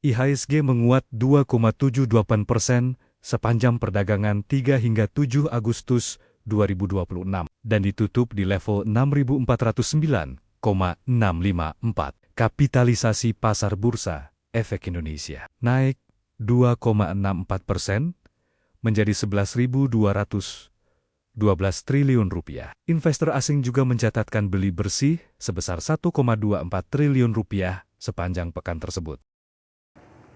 IHSG menguat 2,78% sepanjang perdagangan 3 hingga 7 Agustus 2026 dan ditutup di level 6.409,654. Kapitalisasi pasar bursa efek Indonesia naik 2,64% menjadi 11.212 triliun rupiah. Investor asing juga mencatatkan beli bersih sebesar 1,24 triliun rupiah sepanjang pekan tersebut.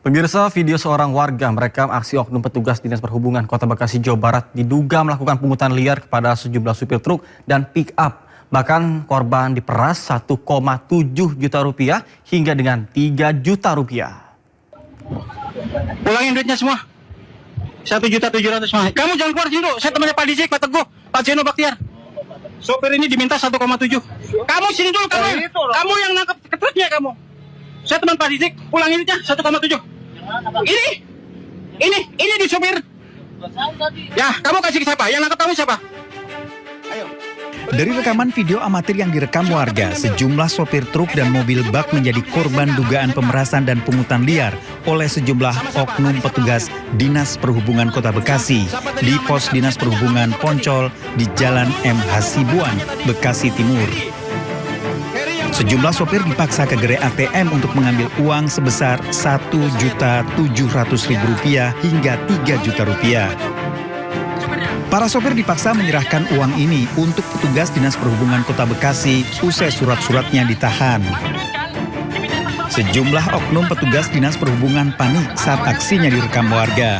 Pemirsa, video seorang warga merekam aksi oknum petugas Dinas Perhubungan Kota Bekasi, Jawa Barat diduga melakukan pungutan liar kepada sejumlah supir truk dan pick-up. Bahkan korban diperas 1,7 juta rupiah hingga dengan 3 juta rupiah. Pulangin duitnya semua. 1.700.000 semua. Kamu jangan keluar dulu. Saya temannya Pak Dizik, Pak Teguh, Pak Zeno Baktiar. Sopir ini diminta 1,7. Kamu sini dulu, kamu yang nangkep truknya kamu. Saya teman Pak Dizik, pulangin duitnya 1,7. Ini di sopir. Ya, kamu kasih ke siapa? Yang nangkep kamu siapa? Ayo. Dari rekaman video amatir yang direkam warga, sejumlah sopir truk dan mobil bak menjadi korban dugaan pemerasan dan pungutan liar oleh sejumlah oknum petugas Dinas Perhubungan Kota Bekasi di pos Dinas Perhubungan Poncol di Jalan M. Hasibuan, Bekasi Timur. Sejumlah sopir dipaksa ke gerai ATM untuk mengambil uang sebesar Rp1.700.000 hingga Rp3 juta. Para sopir dipaksa menyerahkan uang ini untuk petugas Dinas Perhubungan Kota Bekasi usai surat-suratnya ditahan. Sejumlah oknum petugas Dinas Perhubungan panik saat aksinya direkam warga.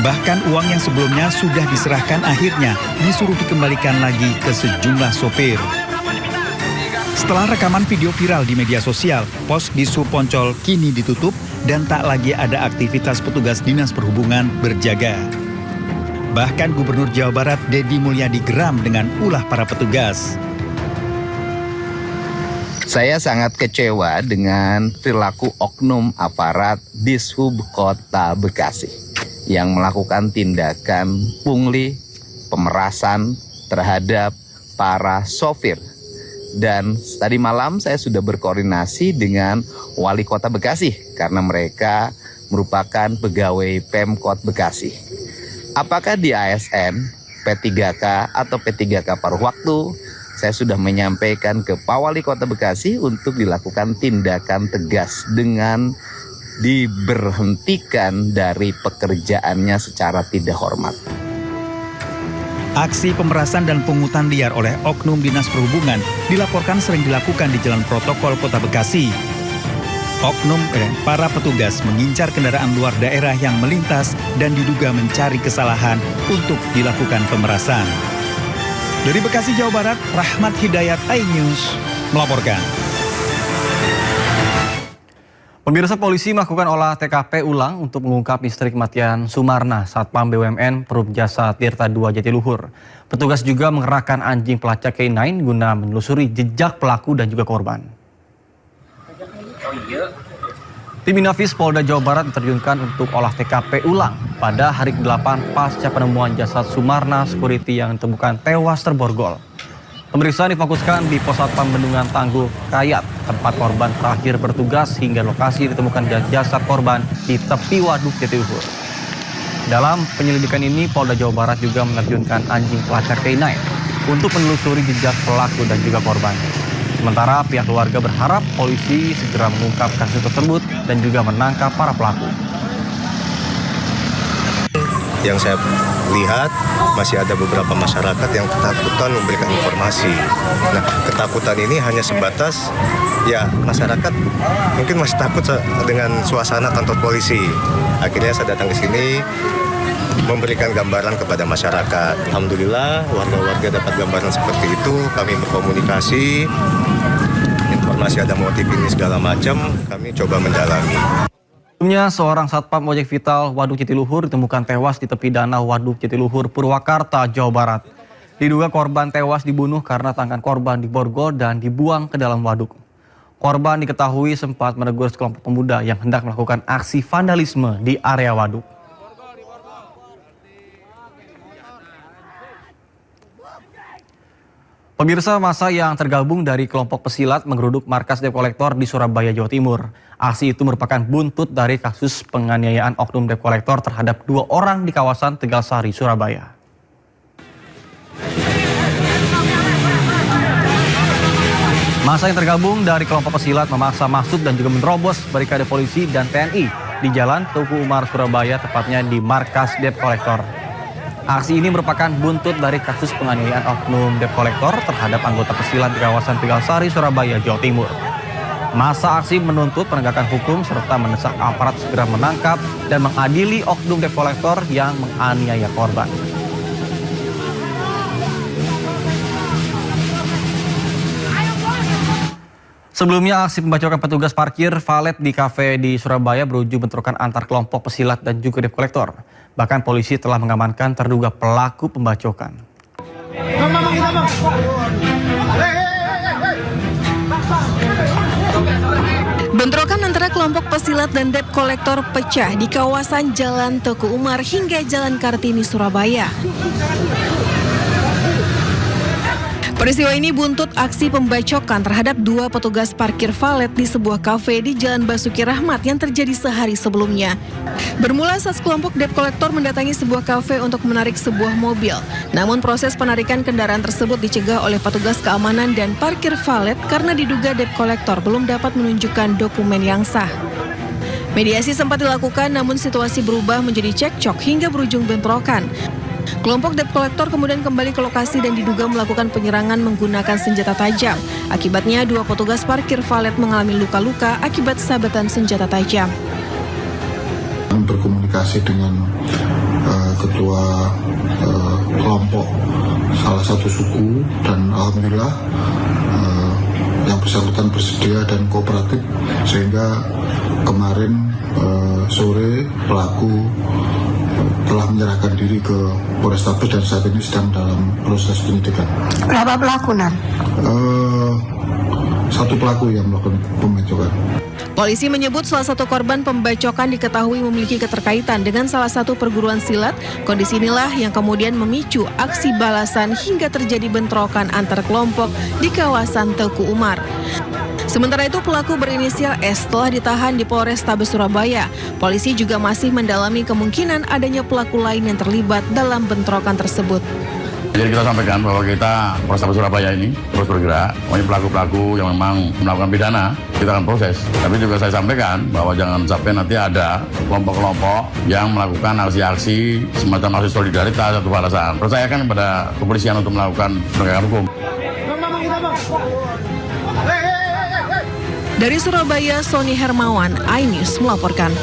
Bahkan uang yang sebelumnya sudah diserahkan akhirnya disuruh dikembalikan lagi ke sejumlah sopir. Setelah rekaman video viral di media sosial, pos di Sub Poncol kini ditutup dan tak lagi ada aktivitas petugas Dinas Perhubungan berjaga. Bahkan Gubernur Jawa Barat Deddy Mulyadi geram dengan ulah para petugas. Saya sangat kecewa dengan perilaku oknum aparat Dishub Kota Bekasi yang melakukan tindakan pungli, pemerasan terhadap para sopir. Dan tadi malam saya sudah berkoordinasi dengan Wali Kota Bekasi karena mereka merupakan pegawai Pemkot Bekasi. Apakah di ASN, P3K atau P3K paruh waktu, saya sudah menyampaikan ke Pak Wali Kota Bekasi untuk dilakukan tindakan tegas dengan diberhentikan dari pekerjaannya secara tidak hormat. Aksi pemerasan dan pungutan liar oleh oknum Dinas Perhubungan dilaporkan sering dilakukan di Jalan Protokol Kota Bekasi. Oknum dan para petugas mengincar kendaraan luar daerah yang melintas dan diduga mencari kesalahan untuk dilakukan pemerasan. Dari Bekasi, Jawa Barat, Rahmat Hidayat, iNews melaporkan. Pemirsa, polisi melakukan olah TKP ulang untuk mengungkap misteri kematian Sumarna, Satpam BUMN Perum Jasa Tirta II Jatiluhur. Petugas juga mengerahkan anjing pelacak K9 guna menelusuri jejak pelaku dan juga korban. Tim Inafis Polda Jawa Barat diterjunkan untuk olah TKP ulang pada hari ke-8 pasca penemuan jasad Sumarna Security yang ditemukan tewas terborgol. Pemeriksaan difokuskan di Pos Satpam Bendungan Tangguh Kayat, tempat korban terakhir bertugas hingga lokasi ditemukan jasad korban di tepi waduk Jatiluhur. Dalam penyelidikan ini, Polda Jawa Barat juga menerjunkan anjing pelacak K9 untuk menelusuri jejak pelaku dan juga korban. Sementara pihak keluarga berharap polisi segera mengungkap kasus tersebut dan juga menangkap para pelaku. Yang saya lihat masih ada beberapa masyarakat yang ketakutan memberikan informasi. Nah, ketakutan ini hanya sebatas ya masyarakat mungkin masih takut dengan suasana kantor polisi. Akhirnya saya datang ke sini memberikan gambaran kepada masyarakat. Alhamdulillah warga-warga dapat gambaran seperti itu. Kami berkomunikasi, informasi ada motif ini segala macam, kami coba mendalami. Sebelumnya, seorang satpam ojek vital Waduk Jatiluhur ditemukan tewas di tepi danau Waduk Jatiluhur, Purwakarta, Jawa Barat. Diduga korban tewas dibunuh karena tangan korban diborgol dan dibuang ke dalam waduk. Korban diketahui sempat menegur sekelompok pemuda yang hendak melakukan aksi vandalisme di area waduk. Pemirsa, massa yang tergabung dari kelompok pesilat menggeruduk markas debt collector di Surabaya, Jawa Timur. Aksi itu merupakan buntut dari kasus penganiayaan oknum debt collector terhadap 2 orang di kawasan Tegalsari, Surabaya. Massa yang tergabung dari kelompok pesilat memaksa masuk dan juga menerobos barikade polisi dan TNI di Jalan Teguh Umar, Surabaya, tepatnya di markas debt collector. Aksi ini merupakan buntut dari kasus penganiayaan oknum debt collector terhadap anggota pesilat di kawasan Tegalsari, Surabaya, Jawa Timur. Massa aksi menuntut penegakan hukum serta mendesak aparat segera menangkap dan mengadili oknum debt collector yang menganiaya korban. Sebelumnya, aksi pembacokan petugas parkir valet di kafe di Surabaya berujung bentrokan antar kelompok pesilat dan juga debt collector. Bahkan polisi telah mengamankan terduga pelaku pembacokan. Bentrokan antara kelompok pesilat dan debt collector pecah di kawasan Jalan Teguh Umar hingga Jalan Kartini, Surabaya. Peristiwa ini buntut aksi pembacokan terhadap 2 petugas parkir valet di sebuah kafe di Jalan Basuki Rahmat yang terjadi sehari sebelumnya. Bermula saat kelompok debt collector mendatangi sebuah kafe untuk menarik sebuah mobil. Namun proses penarikan kendaraan tersebut dicegah oleh petugas keamanan dan parkir valet karena diduga debt collector belum dapat menunjukkan dokumen yang sah. Mediasi sempat dilakukan namun situasi berubah menjadi cekcok hingga berujung bentrokan. Kelompok debt collector kemudian kembali ke lokasi dan diduga melakukan penyerangan menggunakan senjata tajam. Akibatnya 2 petugas parkir valet mengalami luka-luka akibat sabetan senjata tajam. Berkomunikasi dengan ketua kelompok salah satu suku dan alhamdulillah yang bersangkutan bersedia dan kooperatif sehingga kemarin sore pelaku telah menyerahkan diri ke Polrestabes dan saat ini sedang dalam proses penyidikan. Berapa pelaku, Nan? 1 pelaku yang melakukan pembacokan. Polisi menyebut salah satu korban pembacokan diketahui memiliki keterkaitan dengan salah satu perguruan silat. Kondisi inilah yang kemudian memicu aksi balasan hingga terjadi bentrokan antar kelompok di kawasan Teguh Umar. Sementara itu pelaku berinisial S telah ditahan di Polrestabes Surabaya. Polisi juga masih mendalami kemungkinan adanya pelaku lain yang terlibat dalam bentrokan tersebut. Jadi kita sampaikan bahwa kita Polrestabes Surabaya ini terus bergerak. Pelaku-pelaku yang memang melakukan pidana kita akan proses. Tapi juga saya sampaikan bahwa jangan sampai nanti ada kelompok-kelompok yang melakukan aksi-aksi semacam aksi solidaritas atau balasan. Percayakan kepada kepolisian untuk melakukan penegakan hukum. Dari Surabaya, Sony Hermawan, iNews melaporkan.